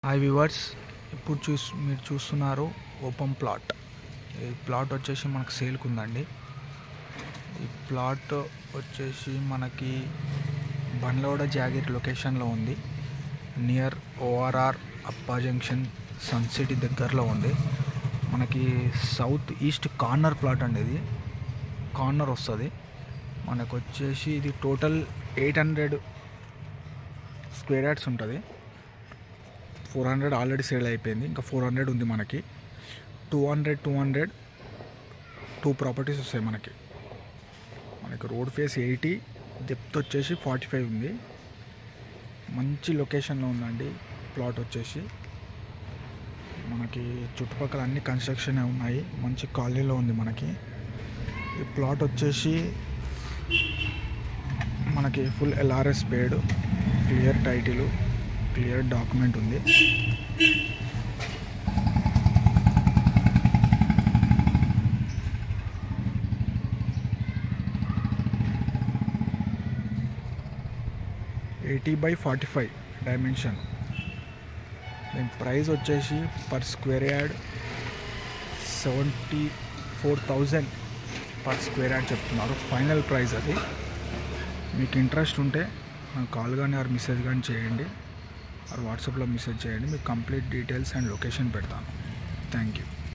Hi viewers, ఇప్పుడు మీరు చూస్తున్నారు ఓపెన్ ప్లాట్. ఈ ప్లాట్ వచ్చేసి మనకు సేల్కి ఉందండి. ఈ ప్లాట్ వచ్చేసి మనకి బండ్లవాడ జాగీర్ లొకేషన్లో ఉంది. నియర్ ఓఆర్ఆర్ అప్పా జంక్షన్ సన్ సిటీ దగ్గరలో ఉంది. మనకి సౌత్ ఈస్ట్ కార్నర్ ప్లాట్ అండి. ఇది కార్నర్ వస్తుంది. మనకు వచ్చేసి ఇది టోటల్ 800 స్క్వేర్ యార్డ్స్ ఉంటుంది. 400 ఆల్రెడీ సేల్ అయిపోయింది, ఇంకా 400 ఉంది. మనకి 200 2 ప్రాపర్టీస్ వస్తాయి. మనకి రోడ్ ఫేస్ 80, డెప్త్ వచ్చేసి 45 ఉంది. మంచి లొకేషన్లో ఉందండి ప్లాట్ వచ్చేసి. మనకి చుట్టుపక్కల అన్ని కన్స్ట్రక్షన్ ఉన్నాయి, మంచి కాలనీలో ఉంది. మనకి ఈ ప్లాట్ వచ్చేసి మనకి ఫుల్ LRS పేడ్, క్లియర్ టైటిల్, క్లియర్ డాక్యుమెంట్ ఉంది. (80/45) డైమెన్షన్. దీని ప్రైస్ వచ్చేసి per square yard 74,000 per square yard చెప్తున్నారు. ఫైనల్ ప్రైస్ అది. మీకు ఇంట్రెస్ట్ ఉంటే నాకు కాల్ కానీ ఆర్ మెసేజ్ కానీ చేయండి, ఆర్ వాట్సాప్లో మెసేజ్ చేయండి. మీకు కంప్లీట్ డీటెయిల్స్ అండ్ లొకేషన్ పెడతాను. Thank you.